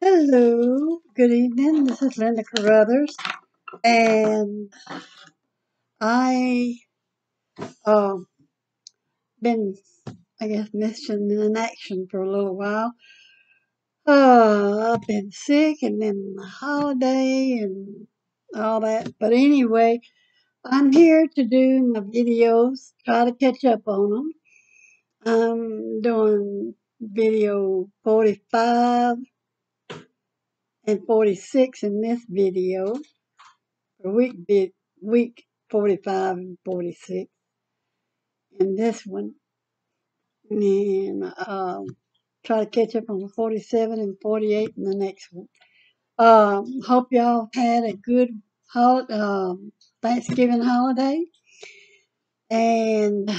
Hello, good evening. This is Linda Carruthers, and I um been, I guess, missing in action for a little while. I've been sick, and then the holiday and all that. But anyway, I'm here to do my videos, try to catch up on them. I'm doing video 45 and 46 in this video. Week 45 and 46 in this one, and try to catch up on 47 and 48 in the next one. Hope y'all had a good Thanksgiving holiday and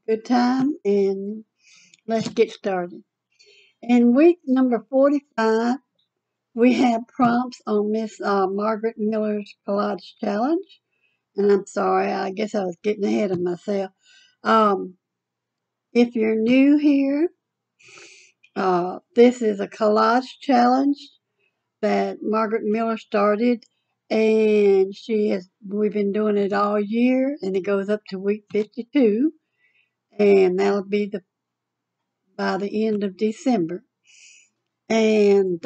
good time, and let's get started. In week number 45, we have prompts on Miss Margaret Miller's Collage Challenge. And I'm sorry, I guess I was getting ahead of myself. Um, if you're new here, this is a collage challenge that Margaret Miller started, and we've been doing it all year, and it goes up to week 52, and that'll be by the end of December. And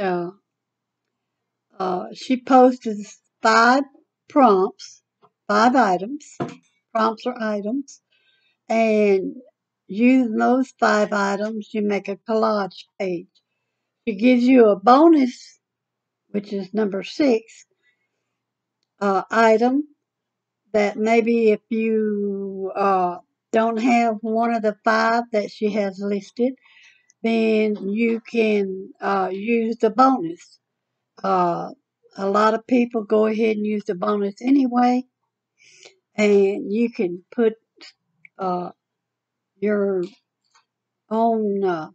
she posted 5 prompts, 5 items. Prompts are items. And using those 5 items, you make a collage page. It gives you a bonus, which is number 6, item that maybe if you don't have one of the 5 that she has listed, then you can use the bonus. A lot of people go ahead and use the bonus anyway, and you can put your own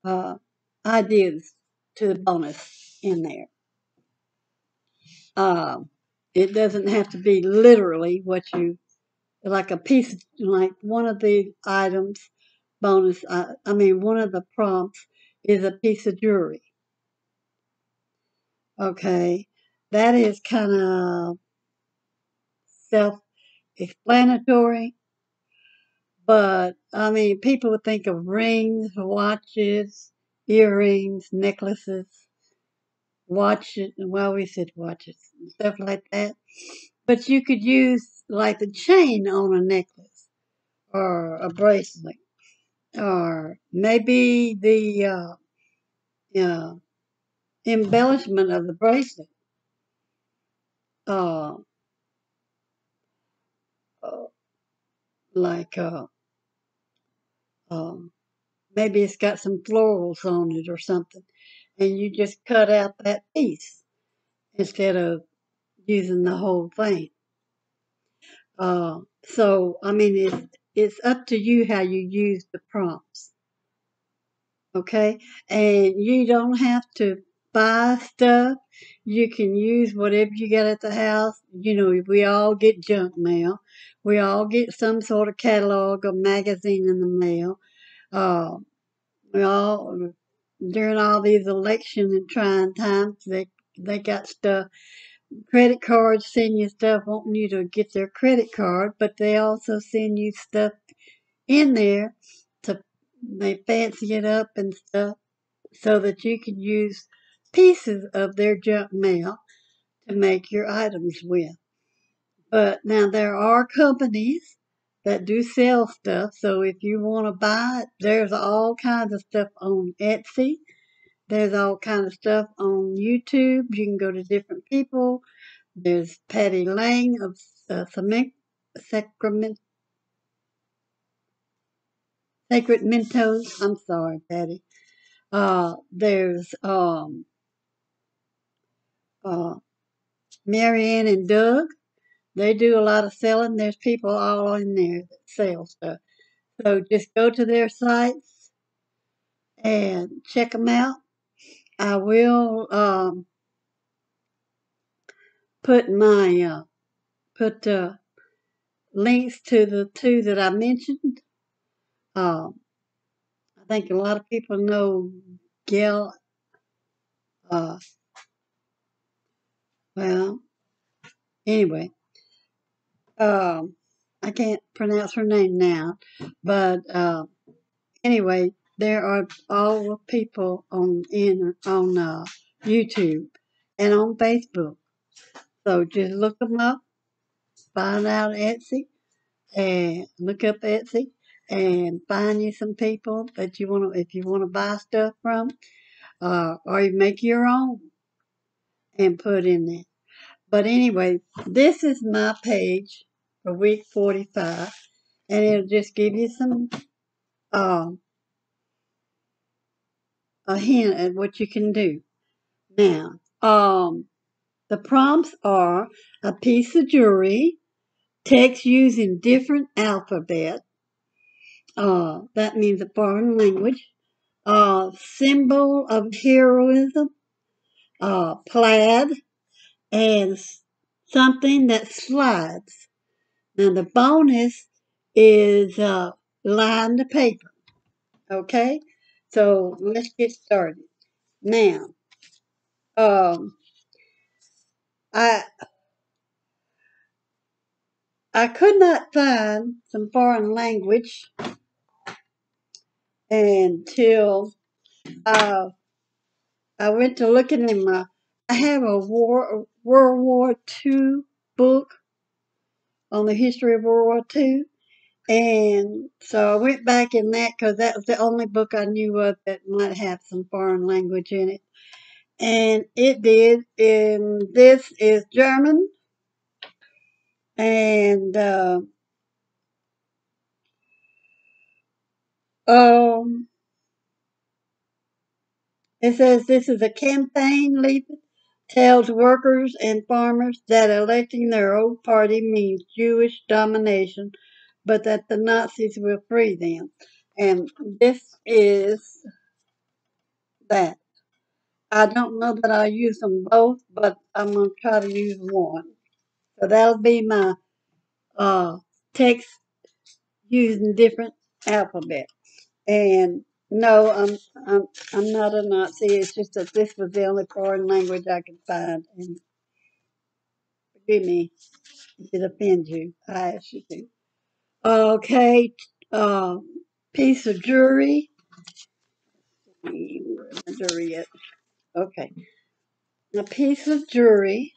uh, ideas to the bonus in there. Uh, it doesn't have to be literally what you like a piece, like one of the items bonus. One of the prompts is a piece of jewelry. Okay, that is kind of self-explanatory, but people would think of rings, watches, earrings, necklaces, watches. Well, we said watches and stuff like that. But you could use like the chain on a necklace or a bracelet, or maybe the uh, embellishment of the bracelet. Uh, uh, like um, maybe it's got some florals on it or something, and you just cut out that piece instead of using the whole thing. It's up to you how you use the prompts. Okay, and you don't have to buy stuff. You can use whatever you got at the house. You know, we all get junk mail. We all get some sort of catalog or magazine in the mail. Uh, we all during all these election and trying times, they got stuff. Credit cards send you stuff wanting you to get their credit card, but they also send you stuff in there to they fancy it up and stuff so that you can use pieces of their junk mail to make your items with. But now there are companies that do sell stuff, so if you want to buy it, there's all kinds of stuff on Etsy. There's all kinds of stuff on YouTube. You can go to different people. There's Patty Lang of Sacramento, Sacred Mentos. I'm sorry, Patty. There's uh, Marianne and Doug. They do a lot of selling. There's people all in there that sell stuff. So just go to their sites and check them out. I will put my put links to the 2 that I mentioned. I think a lot of people know Miguel, uh, well, anyway, I can't pronounce her name now, but anyway, there are all the people on YouTube and on Facebook. So just look them up, find out Etsy, and look up Etsy, and find you some people that you want to, if you want to buy stuff from, or you make your own and put in there. But anyway, this is my page for week 45, and it'll just give you some um, a hint at what you can do. Now, the prompts are a piece of jewelry, text using different alphabet. That means a foreign language. Symbol of heroism, plaid, and something that slides. Now the bonus is line the paper. Okay, so let's get started. Now, um, I I could not find some foreign language until uh, I went to looking in my. I have a World War II book on the history of World War II, and so I went back in that because that was the only book I knew of that might have some foreign language in it, and it did. And this is German, and um, it says this is a campaign leaflet tells workers and farmers that electing their old party means Jewish domination, but that the Nazis will free them. And this is that. I don't know that I'll use them both, but I'm going to try to use one. So that'll be my uh, text using different alphabet. And no, I'm not a Nazi. It's just that this was the only foreign language I could find. And forgive me if it offends you. I ask you to. Okay, uh, piece of jewelry. Where's my jewelry at? Okay, a piece of jewelry,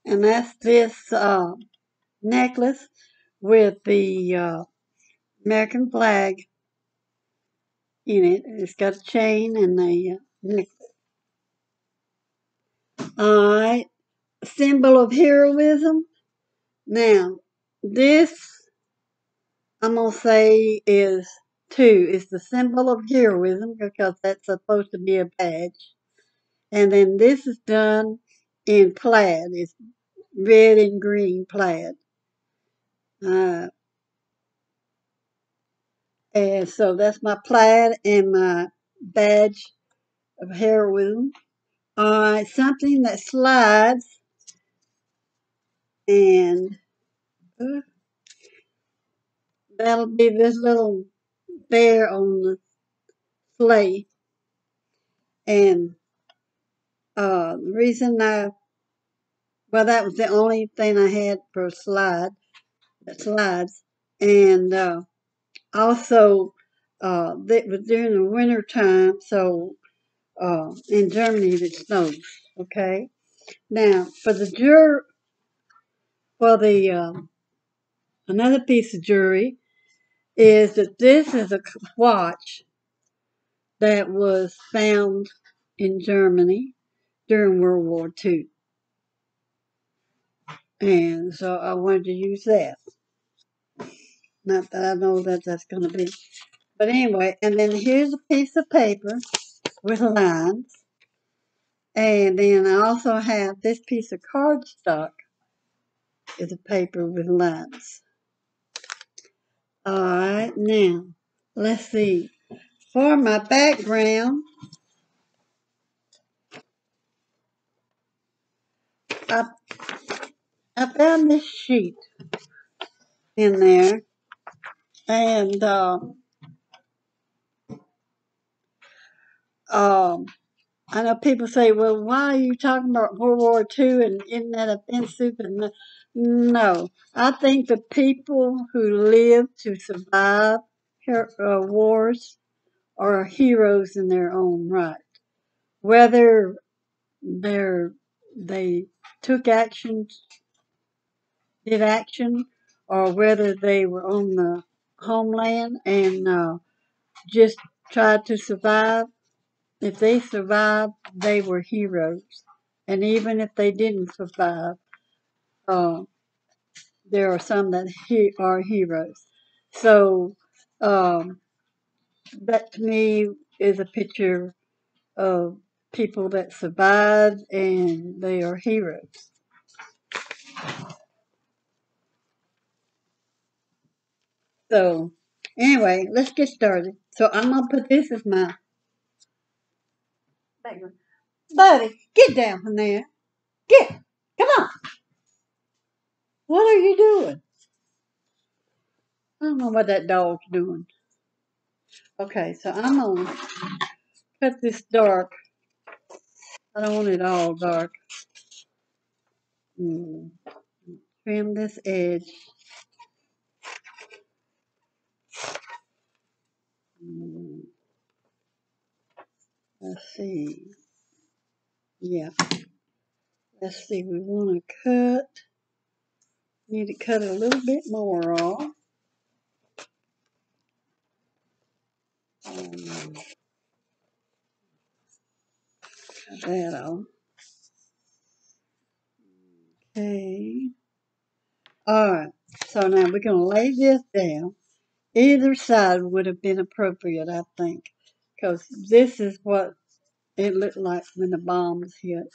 and that's this necklace with the American flag in it. It's got a chain and a necklace. All right, symbol of heroism. Now, this I'm gonna say is two. It's the symbol of heroism because that's supposed to be a badge. And then this is done in plaid. It's red and green plaid. Uh, and so that's my plaid and my badge of heroism. Something that slides and uh, that'll be this little bear on the sleigh. And the reason well, that was the only thing I had for a slide that slides. And also, it was during the winter time, so in Germany it snows. Okay. Now, for the another piece of jewelry is that this is a watch that was found in Germany during World War II. And so I wanted to use that. Not that I know that that's going to be. But anyway, and then here's a piece of paper with lines. And then I also have this piece of cardstock is a paper with lines. All right, now let's see. For my background, I, I found this sheet in there, and I know people say, well, why are you talking about World War II and isn't that offensive? And no, I think the people who lived to survive wars are heroes in their own right. Whether they took action, did action, or whether they were on the homeland and just tried to survive. If they survived, they were heroes. And even if they didn't survive, uh, there are some that are heroes. So um, that to me is a picture of people that survived and they are heroes. So anyway, let's get started. So I'm gonna put this as my background. Buddy, get down from there. Get, come on. What are you doing? I don't know what that dog's doing. Okay, so I'm gonna cut this dark. I don't want it all dark. Mm, trim this edge. Mm, let's see. Yeah, let's see. We want to cut. Need to cut a little bit more off. Cut that off. Okay. All right. So now we're gonna lay this down. Either side would have been appropriate, I think, because this is what it looked like when the bombs hit.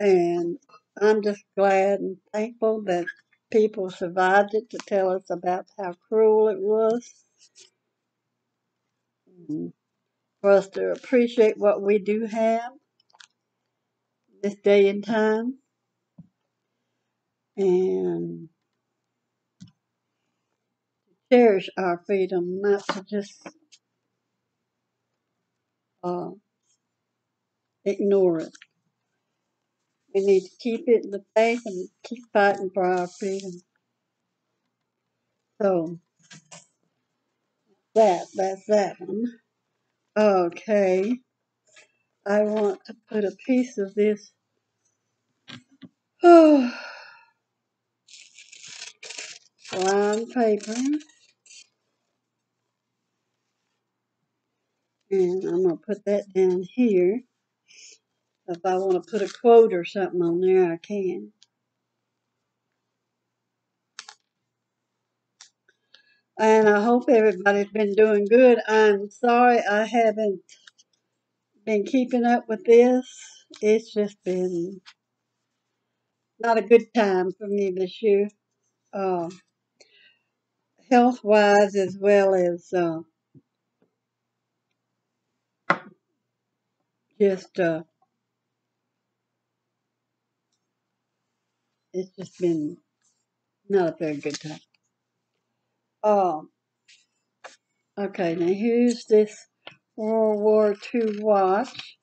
And I'm just glad and thankful that people survived it to tell us about how cruel it was. And for us to appreciate what we do have this day and time and cherish our freedom, not to just uh, ignore it. We need to keep it in the faith and keep fighting for our freedom. So that's that one. Okay, I want to put a piece of this lined paper, and I'm gonna put that down here. If I want to put a quote or something on there, I can. And I hope everybody's been doing good. I'm sorry I haven't been keeping up with this. It's just been not a good time for me this year, uh, health wise as well as just it's just been not a very good time. Um, okay, now here's this World War II watch,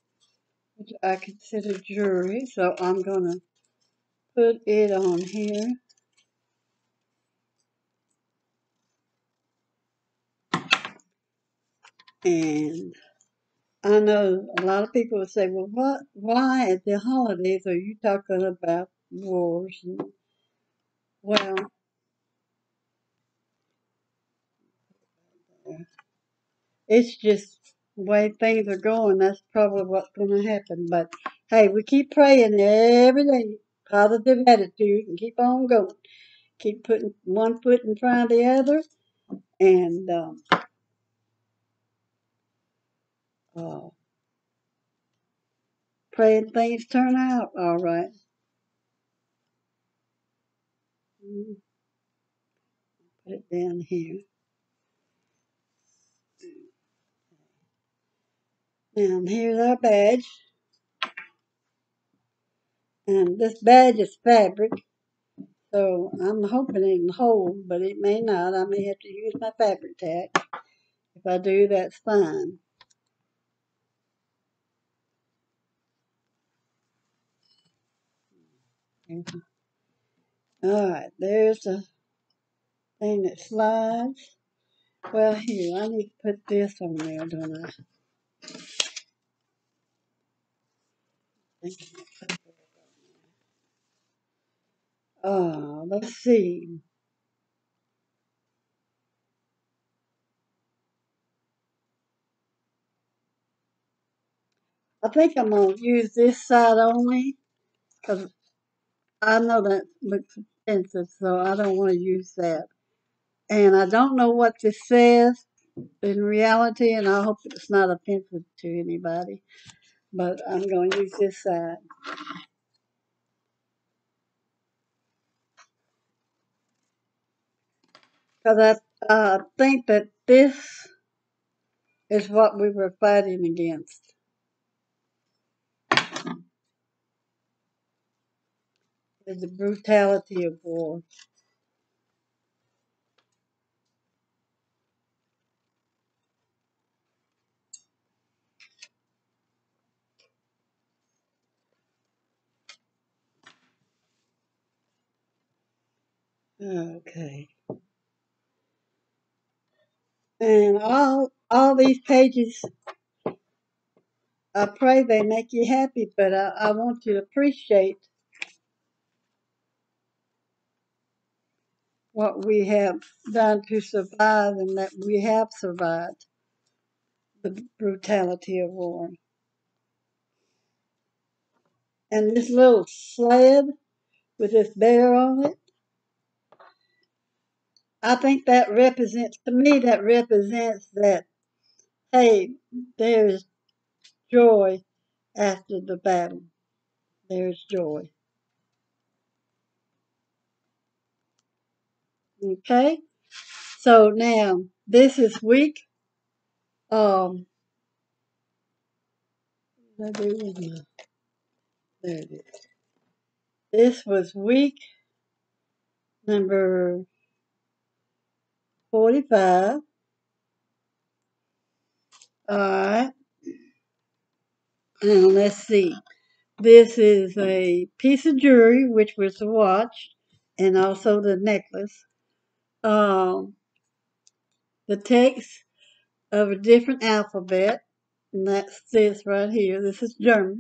which I consider jewelry, so I'm gonna put it on here. And I know a lot of people would say, well, why at the holidays are you talking about wars? And, well, it's just the way things are going. That's probably what's going to happen. But hey, we keep praying every day, positive attitude, and keep on going. Keep putting one foot in front of the other, and uh, praying things turn out all right. Put it down here. Now here's our badge, and this badge is fabric. So I'm hoping it can hold, but it may not. I may have to use my fabric tack. If I do, that's fine. All right, there's the thing that slides. Well, here, I need to put this on there, don't I? Let's see. I think I'm going to use this side only because I know that looks expensive, so I don't want to use that. And I don't know what this says in reality, and I hope it's not offensive to anybody, but I'm going to use this side. Because I think that this is what we were fighting against, is the brutality of war. Okay. And all these pages, I pray they make you happy, but I want you to appreciate what we have done to survive and that we have survived the brutality of war. And this little sled with this bear on it, I think that represents, to me, that represents that, hey, there's joy after the battle. There's joy. Okay? So now, this is week, um, there it is. This was week number 45. All right. Now let's see. This is a piece of jewelry, which was the watch, and also the necklace. Um, the text of a different alphabet, and that's this right here. This is German.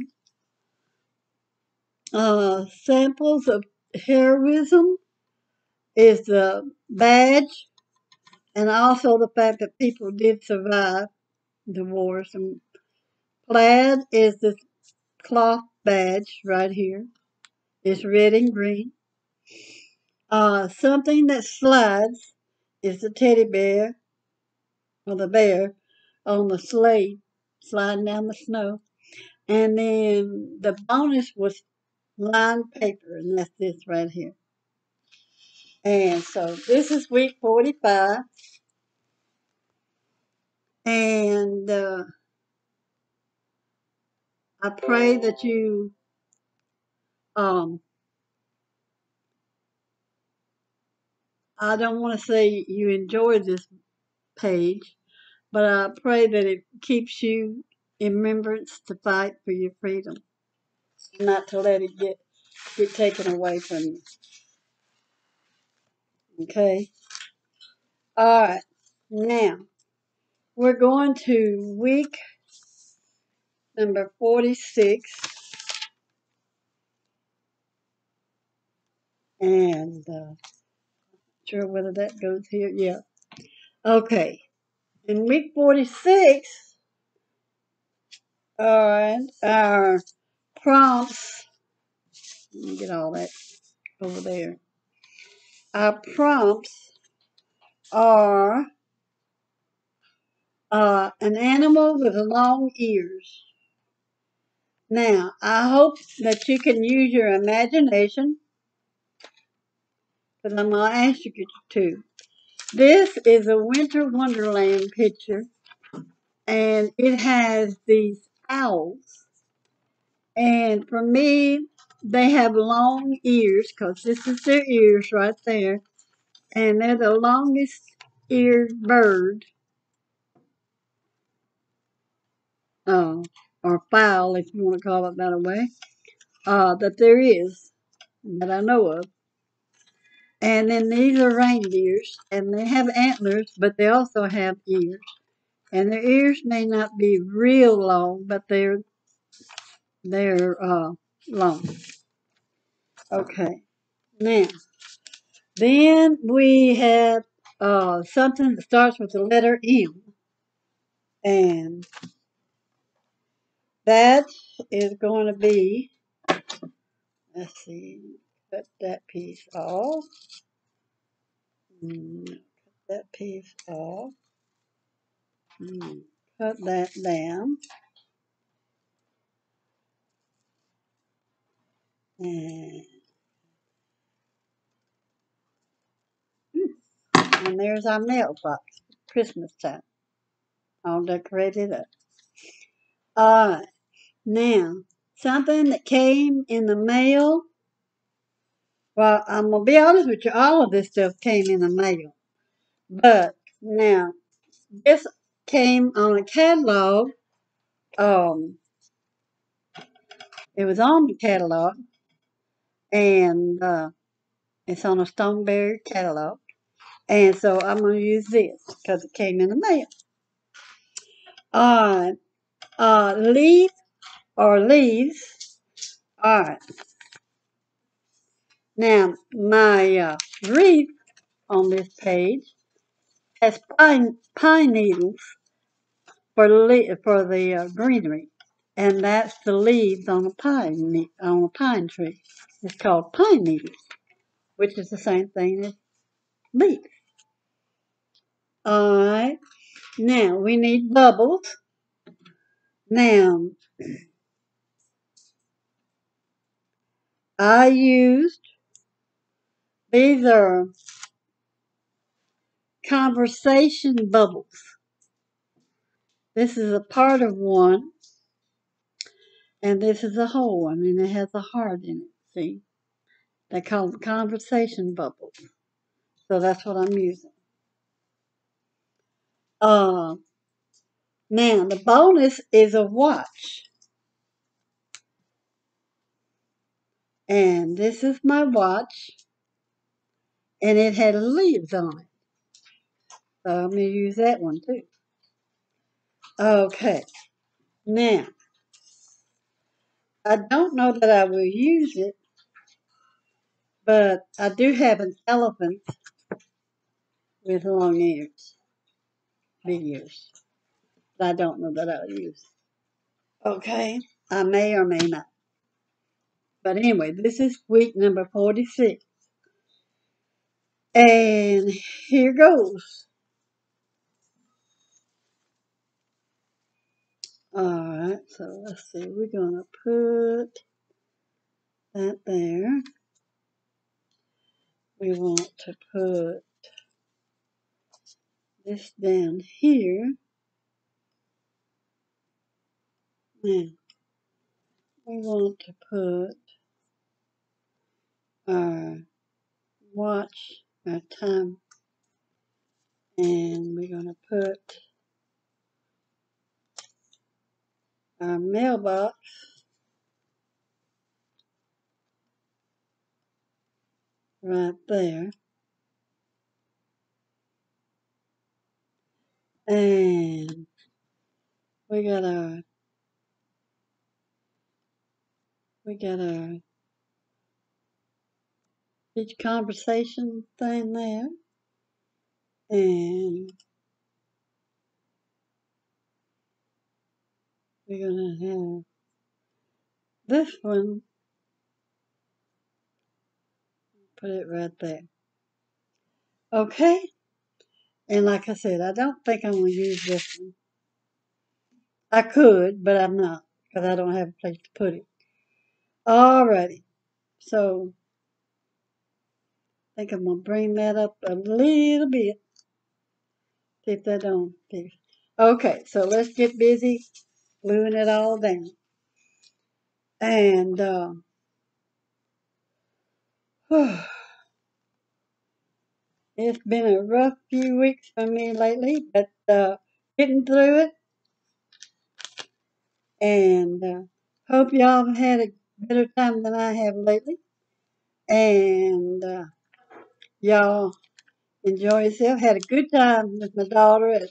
Samples of heroism is the badge, and also the fact that people did survive the wars. And plaid is the cloth badge right here. It's red and green. Something that slides is the teddy bear or the bear on the sleigh sliding down the snow. And then the bonus was lined paper, and that's this right here. And so this is week 45. And I pray that you, um, I don't want to say you enjoy this page, but I pray that it keeps you in remembrance to fight for your freedom, not to let it get taken away from you. Okay? All right. Now, we're going to week number 46. And sure whether that goes here. Yeah. Okay. In week 46, all right, our prompts, let me get all that over there. Our prompts are an animal with long ears. Now, I hope that you can use your imagination because I'm going to ask you to. This is a Winter Wonderland picture, and it has these owls. And for me, they have long ears because this is their ears right there. And they're the longest eared bird, uh, or fowl, if you want to call it that way, that there is. that I know of. And then these are reindeers, and they have antlers, but they also have ears. And their ears may not be real long, but they're long. Okay. Now, then we have something that starts with the letter M, and that is going to be. Let's see. Cut that piece off. Cut that piece off. Cut that down. And, and there's our mailbox. Christmas time. All decorated up. Alright. Now, something that came in the mail. Well, I'm going to be honest with you. All of this stuff came in the mail. But now, this came on a catalog. Um, it was on the catalog. And it's on a Stoneberry catalog. And so I'm going to use this because it came in the mail. Alright. Leaf or leaves. Alright. Now, my wreath on this page has pine needles for the greenery. And that's the leaves on a pine tree. It's called pine needles, which is the same thing as leaf. Alright. Now, we need bubbles. Now, these are conversation bubbles. This is a part of one, and this is a whole one, and it has a heart in it, see? They call them conversation bubbles. So that's what I'm using. Now, the bonus is a watch. And this is my watch, and it had leaves on it. So I'm going to use that one too. Okay. Now, I don't know that I will use it, but I do have an elephant with long ears, big ears. But I don't know that I'll use. Okay. I may or may not. But anyway, this is week number 46. And here goes. Alright, so let's see. We're going to put that there. We want to put this down here. Now, we want to put our watch, our time, and we're going to put our mailbox right there. And we got our each conversation thing there. And we're going to have this one, put it right there. Okay? And like I said, I don't think I'm going to use this one. I could, but I'm not, because I don't have a place to put it. Alrighty. So, I think I'm going to bring that up a little bit. See if that don't fix. Okay, so let's get busy gluing it all down. And, it's been a rough few weeks for me lately, but getting through it. And hope y'all have had a better time than I have lately. And y'all enjoy yourself. Had a good time with my daughter at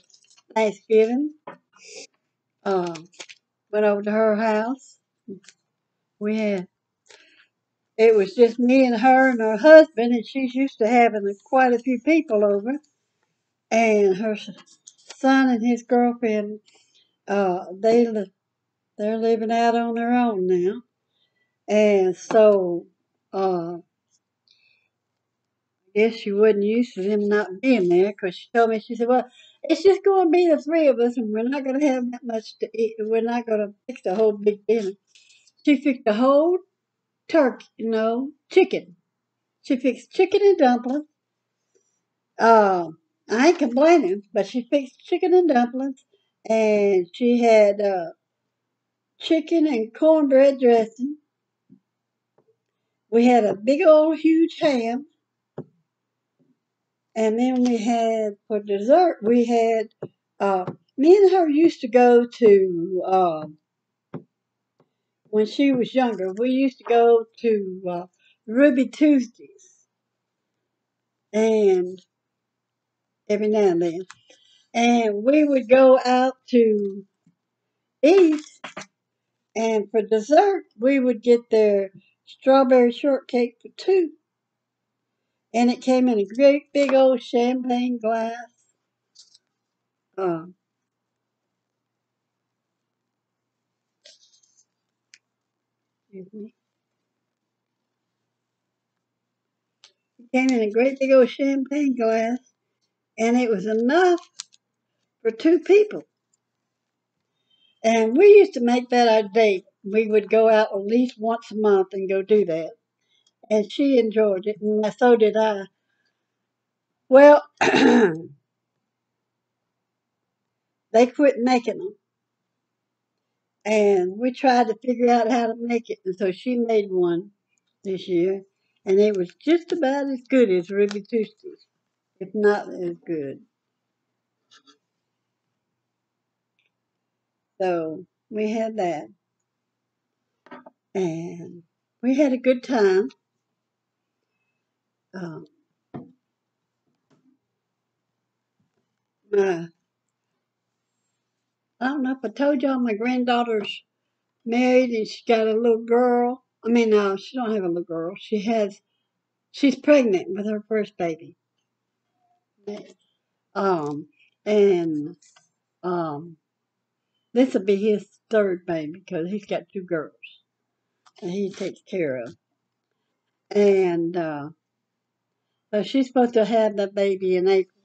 Thanksgiving. Uh, Went over to her house. We had It was just me and her husband, and she's used to having quite a few people over. And her son and his girlfriend, uh, they li- they're living out on their own now. And so, I guess she wasn't used to them not being there because she told me, she said, well, it's just going to be the three of us and we're not going to have that much to eat. We're not going to fix a whole big dinner. She fixed a whole turkey, chicken. She fixed chicken and dumplings. Uh, I ain't complaining, but she fixed chicken and dumplings and she had chicken and cornbread dressing. We had a big old huge ham. And then we had, for dessert, we had, me and her used to go to, when she was younger, we used to go to Ruby Tuesdays and every now and then. And we would go out to eat, and for dessert, we would get their strawberry shortcake for two. And it came in a great big old champagne glass. Uh, Excuse me. It came in a great big old champagne glass, and it was enough for two people. And we used to make that our date. We would go out at least once a month and go do that. And she enjoyed it, and so did I. Well, they quit making them, and we tried to figure out how to make it. And so she made one this year, and it was just about as good as Ruby Tuesdays, if not as good. So we had that, and we had a good time. Uh, my, I don't know if I told y'all my granddaughter's married and she got a little girl. I mean, no, she don't have a little girl. She's pregnant with her first baby. Um, and um, this will be his third baby because he's got two girls that he takes care of. And so she's supposed to have that baby in April,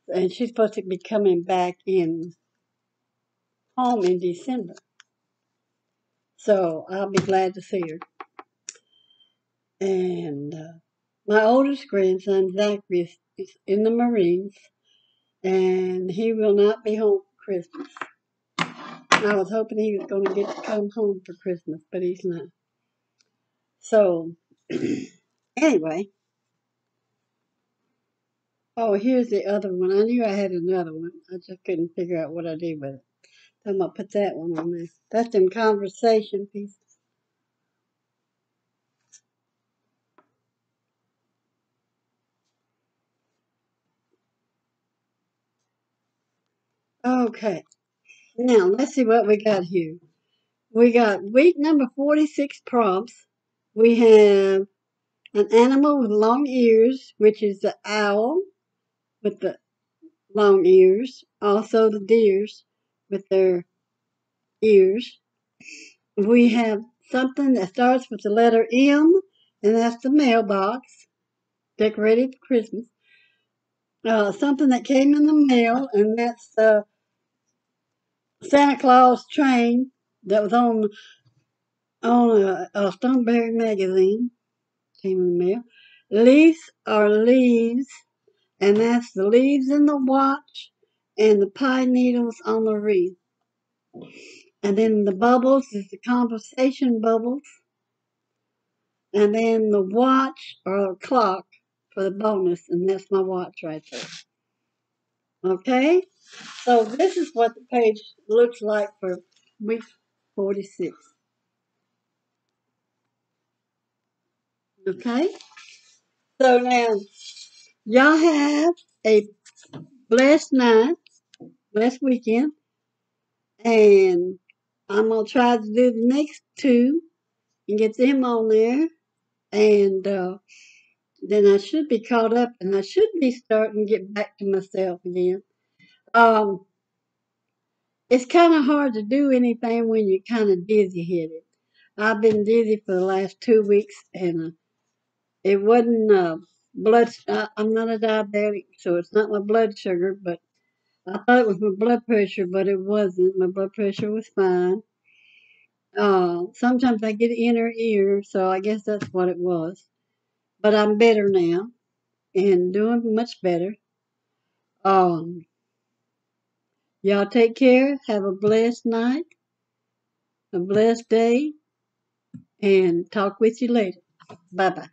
and she's supposed to be coming back in home in December. So I'll be glad to see her. And my oldest grandson, Zachary, is in the Marines, and he will not be home for Christmas. I was hoping he was going to get to come home for Christmas, but he's not. So, anyway, oh, here's the other one. I knew I had another one. I just couldn't figure out what I did with it. So I'm going to put that one on there. That's in conversation pieces. Okay, now let's see what we got here. We got week number 46 prompts. We have an animal with long ears, which is the owl with the long ears. Also the deers with their ears. We have something that starts with the letter M, and that's the mailbox decorated for Christmas. Something that came in the mail, and that's the Santa Claus train that was on a Stoneberry magazine. Came in the mail. Leaves are leaves, and that's the leaves in the watch and the pine needles on the wreath. And then the bubbles is the conversation bubbles, and then the watch or clock for the bonus, and that's my watch right there. Okay, so this is what the page looks like for week 46. Okay? So now, y'all have a blessed night, blessed weekend, and I'm going to try to do the next two and get them on there, and then I should be caught up, and I should be starting to get back to myself again. Um, it's kind of hard to do anything when you're kind of dizzy headed. I've been dizzy for the last 2 weeks, and it wasn't blood. I'm not a diabetic, so it's not my blood sugar, but I thought it was my blood pressure, but it wasn't. My blood pressure was fine. Sometimes I get inner ear, so I guess that's what it was. But I'm better now and doing much better. Um, y'all take care. Have a blessed night, a blessed day, and talk with you later. Bye bye.